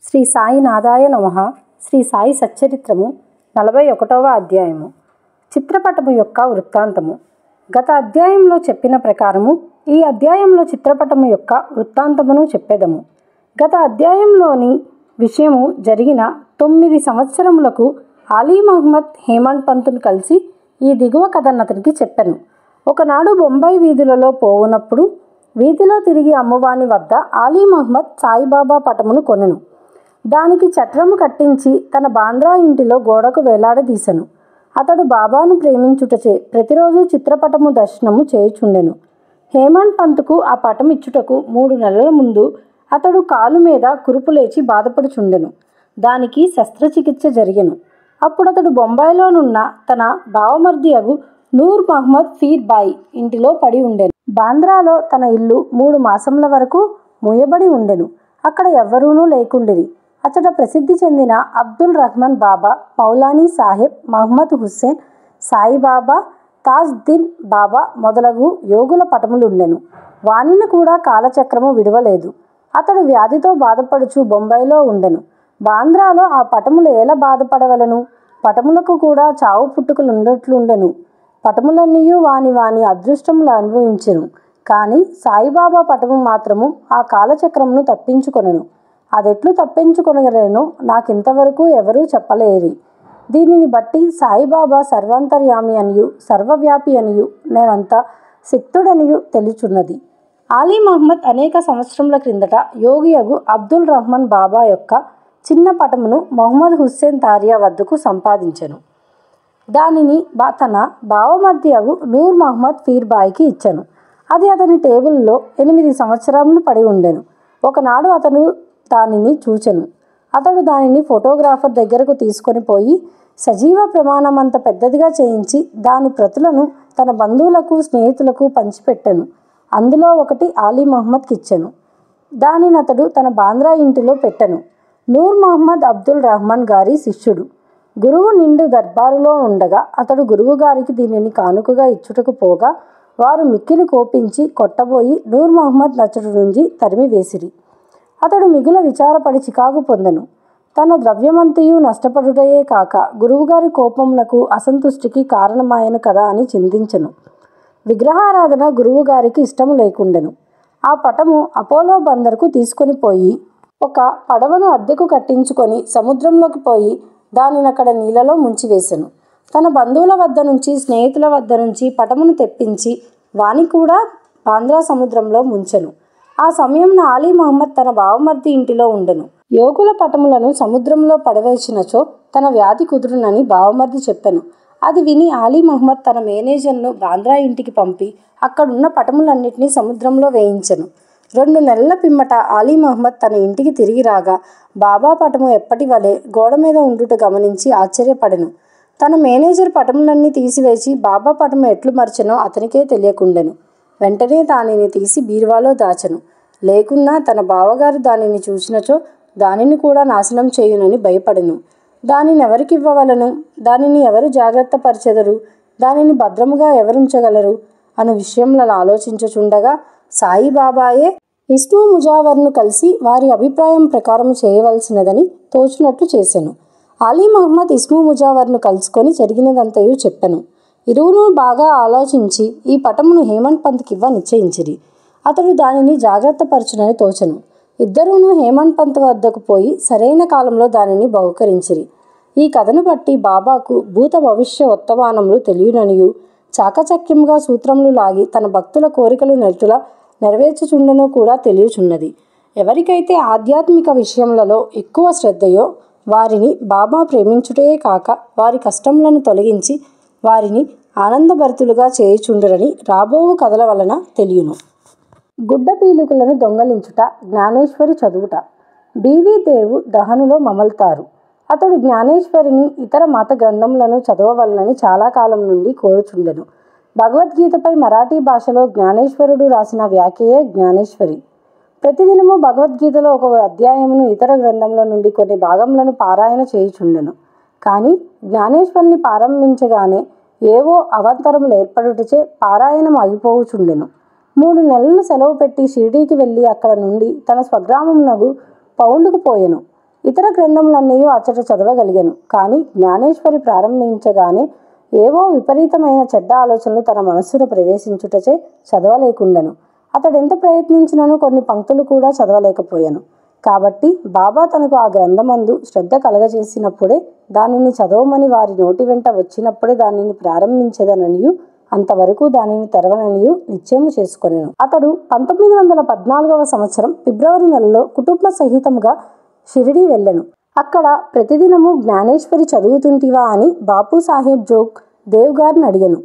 శ్రీ సాయినాథాయ నమః. శ్రీ సాయి సచ్చరిత్రము 41వ అధ్యాయము. చిత్రపటము యొక్క వృత్తాంతము. గత అధ్యాయంలో చెప్పిన ప్రకారము ఈ అధ్యాయంలో చిత్రపటము యొక్క వృత్తాంతమును చెప్పెదము. గత అధ్యాయంలోని విషయము జరిగిన 9 సంవత్సరములకు అలీ మహమ్మద్ హేమండ్ పంతును కలిసి ఈ దిగువ కథనతనికి చెప్పెను. ఒకనాడు బొంబాయి వీధులలో పోవునప్పుడు వీధిలో తిరిగి అమ్మువాని వద్ద అలీ మహమ్మద్ సాయిబాబా పటమును కొనెను. దానికి చట్రము కట్టించి తన బాంద్రా ఇంటిలో గోడకు వేలాడదీసెను. అతడు బాబాను ప్రేమించుటచే ప్రతిరోజు చిత్రపటము దర్శనము చేయుచుండెను. హేమండ్ పంతుకు ఆ పటం ఇచ్చుటకు 3 నెలల ముందు అతడు కాలు మీద కురుపు లేచి బాధపడుచుండెను. దానికి శస్త్రచికిత్స జరిగెను. అప్పుడతడు బొంబాయిలోనున్న తన బావమర్ది అగు నూర్ మహమ్మద్ ఫీర్ బాయ్ ఇంటిలో పడి ఉండెను. బాంద్రాలో తన ఇల్లు 3 మాసముల వరకు మూయబడి ఉండెను. అక్కడ ఎవ్వరూనూ లేకుండిరి. అతడ ప్రసిద్ధి చెందిన అబ్దుల్ రహ్మాన్ బాబా, మౌలానీ సాహెబ్, మహమ్మద్ హుస్సేన్, సాయిబాబా, తాజ్ దిన్ బాబా మొదలగు యోగుల పటములుండెను. వానిని కూడా కాలచక్రము విడవలేదు. అతడు వ్యాధితో బాధపడుచు బొంబాయిలో ఉండెను. బాంద్రాలో ఆ పటములు ఎలా బాధపడవలను? పటములకు కూడా చావు పుట్టుకలుండట్లుండెను. పటములన్నీయూ వాని వాని అదృష్టములు అనుభవించెను. కానీ సాయిబాబా పటము మాత్రము ఆ కాలచక్రమును తప్పించుకొనెను. అదెట్లు తప్పించుకొనగలెనో నాకింతవరకు ఎవరూ చెప్పలేరి. దీనిని బట్టి సాయిబాబా సర్వాంతర్యామి అనియు సర్వవ్యాపి అనియు నేనంత శక్తుడనియు తెలుచున్నది. అలీ మహమ్మద్ అనేక సంవత్సరముల క్రిందట యోగియగు అబ్దుల్ రహ్మాన్ బాబా యొక్క చిన్న పటమును మహమ్మద్ హుస్సేన్ తారియా వద్దకు సంపాదించెను. దానిని తన బావమర్ది అగు నూర్ మహమ్మద్ ఫీర్ బాయ్కి ఇచ్చెను. అది అతని టేబుల్లో 8 సంవత్సరములు పడి ఉండెను. ఒకనాడు అతను దానిని చూచెను. అతడు దానిని ఫోటోగ్రాఫర్ దగ్గరకు తీసుకొని పోయి సజీవ ప్రమాణమంత పెద్దదిగా చేయించి దాని ప్రతులను తన బంధువులకు స్నేహితులకు పంచిపెట్టెను. అందులో ఒకటి అలీ మహమ్మద్కి ఇచ్చెను. దానిని అతడు తన బాంద్రా ఇంటిలో పెట్టెను. నూర్ మహమ్మద్ అబ్దుల్ రహ్మాన్ గారి శిష్యుడు. గురువు నిండు దర్బారులో ఉండగా అతడు గురువుగారికి దీనిని కానుకగా ఇచ్చుటకు పోగా వారు మిక్కిలి కోపించి కొట్టబోయి నూర్ మహమ్మద్ నచ్చడు నుంచి తరిమి వేసిరి. అతడు మిగుల విచారపడి చికాకు పొందెను. తన ద్రవ్యమంతయు నష్టపడుటయే కాక గురువుగారి కోపమునకు అసంతుష్టికి కారణమాయను కదా అని చింతించెను. విగ్రహారాధన గురువుగారికి ఇష్టము లేకుండెను. ఆ పటము అపోలో బందరుకు తీసుకొని పోయి ఒక పడవను అద్దెకు కట్టించుకొని సముద్రంలోకి పోయి దానినక్కడ నీళ్ళలో ముంచివేశెను. తన బంధువుల వద్ద నుంచి స్నేహితుల వద్ద నుంచి పటమును తెప్పించి వాని కూడా బాంద్రా సముద్రంలో ముంచెను. ఆ సమయంలో అలీ మహమ్మద్ తన బావమర్ది ఇంటిలో ఉండెను. యోగుల పటములను సముద్రంలో పడవేసినచో తన వ్యాధి కుదురునని బావమర్ది చెప్పెను. అది విని అలీ మహమ్మద్ తన మేనేజర్ను బాంద్రా ఇంటికి పంపి అక్కడున్న పటములన్నిటినీ సముద్రంలో వేయించెను. 2 నెలల పిమ్మట అలీ మహమ్మద్ తన ఇంటికి తిరిగి రాగా బాబా పటము ఎప్పటి వలె గోడ మీద ఉండుట గమనించి ఆశ్చర్యపడెను. తన మేనేజర్ పటములన్నీ తీసివేసి బాబా పటము ఎట్లు మర్చెనో అతనికే తెలియకుండెను. వెంటనే దానిని తీసి బీరువాలో దాచెను. లేకున్నా తన బావగారు దానిని చూసినచో దానిని కూడా నాశనం చేయునని భయపడెను. దానిని ఎవరికివ్వవలను? దానిని ఎవరు జాగ్రత్త పరిచెదరు? దానిని భద్రముగా ఎవరుంచగలరు అను విషయంలో ఆలోచించుచుండగా సాయిబాబాయే ఇస్ము ముజావర్ను కలిసి వారి అభిప్రాయం ప్రకారం చేయవలసినదని తోచినట్లు చేసెను. అలీ మహమ్మద్ ఇస్ము ముజావర్ను కలుసుకొని జరిగినదంతయు చెప్పెను. ఇరువును బాగా ఆలోచించి ఈ పటమును హేమండ్ పంత్కి ఇవ్వ నిశ్చయించిరి. అతడు దానిని జాగ్రత్త పరచునని తోచెను. ఇద్దరూను హేమండ్ పంత్ వద్దకు పోయి సరైన కాలంలో దానిని బహుకరించిరి. ఈ కథను బట్టి బాబాకు భూత భవిష్య వర్తమానములు తెలియననియు చాకచక్యముగా సూత్రములు లాగి తన భక్తుల కోరికలు నెరవేర్చుచుండెనో కూడా తెలియచున్నది. ఎవరికైతే ఆధ్యాత్మిక విషయములలో ఎక్కువ శ్రద్ధయో వారిని బాబా ప్రేమించుటే కాక వారి కష్టములను తొలగించి వారిని ఆనందభరితులుగా చేయుచుండురని రాబోవు కథల వలన తెలియను. గుడ్డ పీలుకలను దొంగలించుట, జ్ఞానేశ్వరి చదువుట. బీవీ దేవు దహనులో మమల్తారు. అతడు జ్ఞానేశ్వరిని ఇతర మత గ్రంథములను చదవవలనని చాలా కాలం నుండి కోరుచుండెను. భగవద్గీతపై మరాఠీ భాషలో జ్ఞానేశ్వరుడు రాసిన వ్యాఖ్యయే జ్ఞానేశ్వరి. ప్రతిదినము భగవద్గీతలో ఒక అధ్యాయమును ఇతర గ్రంథముల నుండి కొన్ని భాగములను పారాయణ చేయుచుండెను. కానీ జ్ఞానేశ్వరిని ప్రారంభించగానే ఏవో అవాంతరములు ఏర్పడుటచే పారాయణం ఆగిపోవుచుండెను. 3 నెలలు సెలవు పెట్టి షిరిడీకి వెళ్ళి అక్కడ నుండి తన స్వగ్రామమునకు పౌండుకు పోయెను. ఇతర గ్రంథములన్నీ అచ్చట చదవగలిగాను. కానీ జ్ఞానేశ్వరి ప్రారంభించగానే ఏవో విపరీతమైన చెడ్డ ఆలోచనలు తన మనస్సును ప్రవేశించుటచే చదవలేకుండెను. అతడెంత ప్రయత్నించినను కొన్ని పంక్తులు కూడా చదవలేకపోయాను. కాబట్టి బాబా తనకు ఆ గ్రంథమందు శ్రద్ధ కలగజేసినప్పుడే దానిని చదవమని వారి నోటి వెంట వచ్చినప్పుడే దానిని ప్రారంభించదననియు అంతవరకు దానిని తెరవననియు నిశ్చయము చేసుకొనెను. అతడు 1914వ సంవత్సరం ఫిబ్రవరి నెలలో కుటుంబ సహితముగా షిరిడీ వెళ్ళెను. అక్కడ ప్రతిదినము జ్ఞానేశ్వరి చదువుతుంటివా అని బాపు సాహెబ్ జోగ్ దేవ్ గారిని అడిగెను.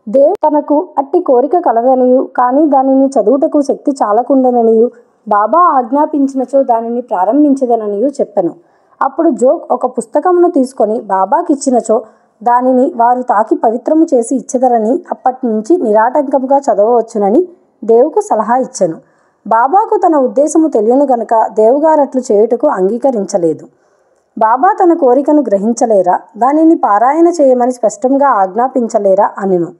దేవ్ తనకు అట్టి కోరిక కలదనియు కానీ దానిని చదువుటకు శక్తి చాలకుండననియు బాబా ఆజ్ఞాపించినచో దానిని ప్రారంభించదననియు చెప్పెను. అప్పుడు జోగ్ ఒక పుస్తకమును తీసుకొని బాబాకిచ్చినచో దానిని వారు తాకి పవిత్రము చేసి ఇచ్చెదరని అప్పటి నుంచి నిరాటంకంగా చదవవచ్చునని దేవుకు సలహా ఇచ్చెను. బాబాకు తన ఉద్దేశము తెలియను గనుక దేవుగారట్లు చేయుటకు అంగీకరించలేదు. బాబా తన కోరికను గ్రహించలేరా, దానిని పారాయణ చేయమని స్పష్టంగా ఆజ్ఞాపించలేరా అనెను.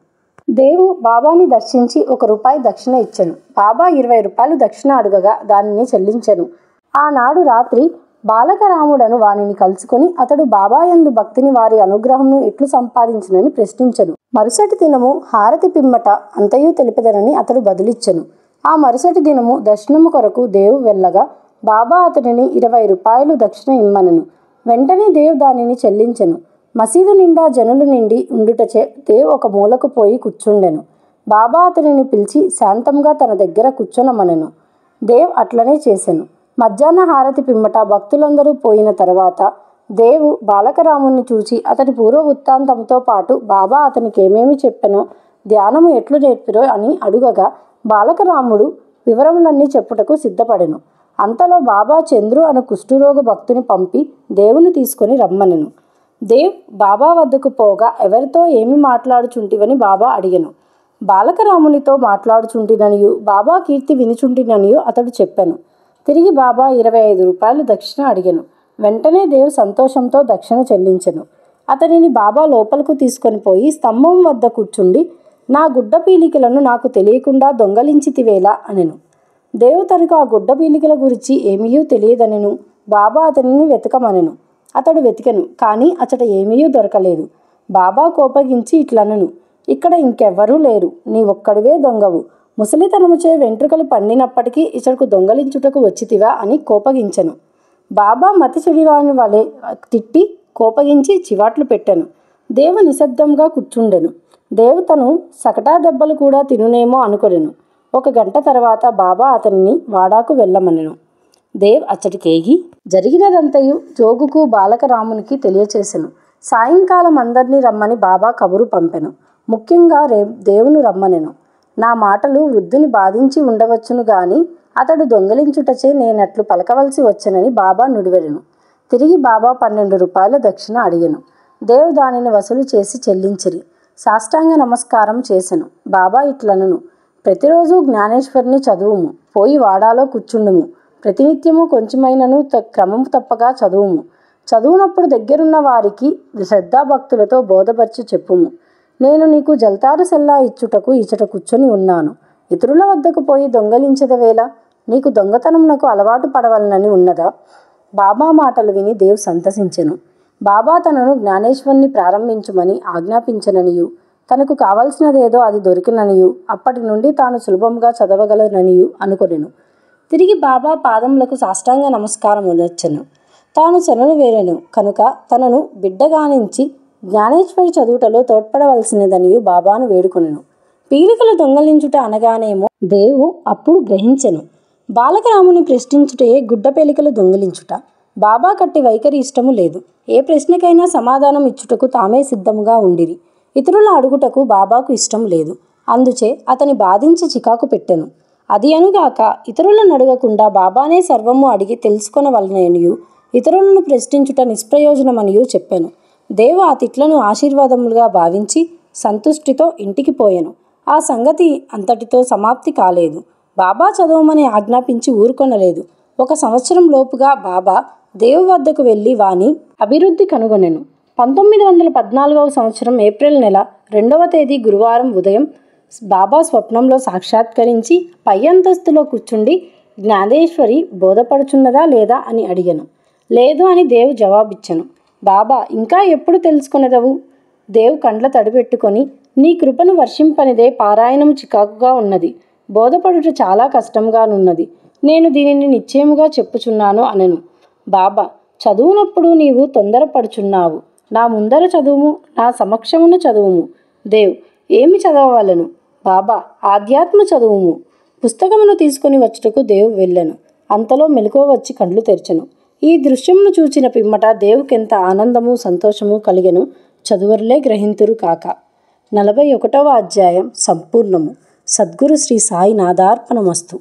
దేవు బాబాని దర్శించి ₹1 దక్షిణ ఇచ్చెను. బాబా ₹20 దక్షిణ అడుగగా దానిని చెల్లించెను. ఆనాడు రాత్రి బాలకరాముడను వానిని కలుసుకొని అతడు బాబాయందు భక్తిని వారి అనుగ్రహమును ఎట్లు సంపాదించునని ప్రశ్నించెను. మరుసటి దినము హారతి పిమ్మట అంతయు తెలిపెదనని అతడు బదులిచ్చెను. ఆ మరుసటి దినము దర్శనము కొరకు దేవు వెళ్ళగా బాబా అతడిని ₹20 దక్షిణ ఇమ్మనెను. వెంటనే దేవ్ దానిని చెల్లించెను. మసీదు నిండా జనులు నిండి ఉండుటచే దేవ్ ఒక మూలకు పోయి కూర్చుండెను. బాబా అతనిని పిలిచి శాంతంగా తన దగ్గర కూర్చొనమనెను. దేవ్ అట్లనే చేసెను. మధ్యాహ్న హారతి పిమ్మట భక్తులందరూ పోయిన తర్వాత దేవు బాలకరాముని చూచి అతని పూర్వ వృత్తాంతంతో పాటు బాబా అతనికి ఏమేమి చెప్పెనో ధ్యానము ఎట్లు నేర్పిరో అని అడుగగా బాలకరాముడు వివరములన్నీ చెప్పుటకు సిద్ధపడెను. అంతలో బాబా చంద్రు అను కుష్ఠరోగ భక్తుని పంపి దేవుని తీసుకొని రమ్మనెను. దేవ్ బాబా వద్దకు పోగా ఎవరితో ఏమి మాట్లాడుచుంటివని బాబా అడిగెను. బాలకరామునితో మాట్లాడుచుంటిననియు బాబా కీర్తి వినుచుంటిననియు అతడు చెప్పెను. తిరిగి బాబా ₹25 దక్షిణ అడిగెను. వెంటనే దేవ్ సంతోషంతో దక్షిణ చెల్లించెను. అతనిని బాబా లోపలకు తీసుకొని పోయి స్తంభం వద్ద కూర్చుండి నా గుడ్డ పీలికలను నాకు తెలియకుండా దొంగలించితివేలా అనెను. దేవు తనకు ఆ గుడ్డ పీలికల గురించి ఏమీయూ తెలియదనెను. బాబా అతనిని వెతకమనెను. అతడు వెతికెను, కానీ అచట ఏమీయూ దొరకలేదు. బాబా కోపగించి ఇట్లనెను, ఇక్కడ ఇంకెవ్వరూ లేరు, నీ ఒక్కడివే దొంగవు. ముసలితనముచే వెంట్రుకలు పండినప్పటికీ ఇచటకు దొంగలించుటకు వచ్చితివా అని కోపగించెను. బాబా మతి చెడివాని వలె తిట్టి కోపగించి చివాట్లు పెట్టెను. దేవు నిశ్శబ్దంగా కూర్చుండెను. దేవు తను సకటా దెబ్బలు కూడా తినునేమో అనుకొనెను. 1 గంట తర్వాత బాబా అతనిని వాడాకు వెళ్ళమనెను. దేవ్ అచ్చటికేగి జరిగినదంతయు జోగుకు బాలకరామునికి తెలియచేసెను. సాయంకాలం అందరినీ రమ్మని బాబా కబురు పంపెను. ముఖ్యంగా దేవును రమ్మనెను. నా మాటలు వృద్ధుని బాధించి ఉండవచ్చును గాని అతడు దొంగలించుటచే నేనట్లు పలకవలసి వచ్చెనని బాబా నుడివెడెను. తిరిగి బాబా ₹12 దక్షిణ అడిగెను. దేవ్ దానిని వసూలు చేసి చెల్లించిరి. సాష్టాంగ నమస్కారం చేసెను. బాబా ఇట్లనెను, ప్రతిరోజు జ్ఞానేశ్వరిని చదువుము, పోయి వాడాలో కూర్చుండుము, ప్రతినిత్యము కొంచెమైనను క్రమము తప్పగా చదువుము. చదువునప్పుడు దగ్గరున్న వారికి శ్రద్ధాభక్తులతో బోధపరచి చెప్పుము. నేను నీకు జల్తారు సెల్లా ఇచ్చుటకు ఇచట కూర్చొని ఉన్నాను. ఇతరుల వద్దకు పోయి దొంగలించదవేళ నీకు దొంగతనమునకు అలవాటు పడవలనని ఉన్నదా? బాబా మాటలు విని దేవ్ సంతసించెను. బాబా తనను జ్ఞానేశ్వరిని ప్రారంభించుమని ఆజ్ఞాపించననియు తనకు కావలసినదేదో అది దొరికిననియు అప్పటి నుండి తాను సులభంగా చదవగలననియు అనుకొనెను. తిరిగి బాబా పాదములకు సాష్టాంగ నమస్కారమునర్చెను. తాను శరణు వేరెను కనుక తనను బిడ్డగానించి జ్ఞానేశ్వరి చదువుటలో తోడ్పడవలసినదనియు బాబాను వేడుకొనెను. పీలికలు దొంగలించుట అనగానేమో దేవు అప్పుడు గ్రహించెను. బాలకరాముని ప్రశ్నించుటే గుడ్డ పేలికలు దొంగిలించుట. బాబా కట్టి వైఖరి ఇష్టము లేదు. ఏ ప్రశ్నకైనా సమాధానం ఇచ్చుటకు తామే సిద్ధముగా ఉండిరి. ఇతరుల అడుగుటకు బాబాకు ఇష్టం లేదు. అందుచే అతని బాధించి చికాకు పెట్టెను. అది అనుగాక ఇతరులను అడగకుండా బాబానే సర్వము అడిగి తెలుసుకొనవలననియు ఇతరులను ప్రశ్నించుట నిష్ప్రయోజనమనియు చెప్పెను. దేవు ఆ తిట్లను ఆశీర్వాదములుగా భావించి సంతుష్టితో ఇంటికి పోయెను. ఆ సంగతి అంతటితో సమాప్తి కాలేదు. బాబా చదవమని ఆజ్ఞాపించి ఊరుకొనలేదు. 1 సంవత్సరం లోపుగా బాబా దేవు వద్దకు వెళ్ళి వాని అభివృద్ధి కనుగొనెను. 1914వ సంవత్సరం ఏప్రిల్ నెల 2వ తేదీ గురువారం ఉదయం బాబా స్వప్నంలో సాక్షాత్కరించి పై అంతస్తులో కూర్చుండి జ్ఞానేశ్వరి బోధపడుచున్నదా లేదా అని అడిగెను. లేదు అని దేవు జవాబిచ్చను. బాబా, ఇంకా ఎప్పుడు తెలుసుకొనెదవు? దేవు కండ్ల తడిపెట్టుకొని, నీ కృపను వర్షింపనిదే పారాయణము చికాకుగా ఉన్నది, బోధపడుట చాలా కష్టంగానున్నది, నేను దీనిని నిశ్చయముగా చెప్పుచున్నాను అనెను. బాబా, చదువునప్పుడు నీవు తొందరపడుచున్నావు, నా ముందర చదువుము, నా సమక్షమును చదువుము. దేవ్, ఏమి చదవవలను? బాబా, ఆధ్యాత్మ చదువుము. పుస్తకమును తీసుకుని వచ్చుటకు దేవు వెళ్ళెను. అంతలో మెలకువ వచ్చి కండ్లు తెరిచెను. ఈ దృశ్యమును చూచిన పిమ్మట దేవుకెంత ఆనందము సంతోషము కలిగెను చదువరులే గ్రహింతురు కాక. 41వ అధ్యాయం సంపూర్ణము. సద్గురు శ్రీ సాయినాథార్పణమస్తు.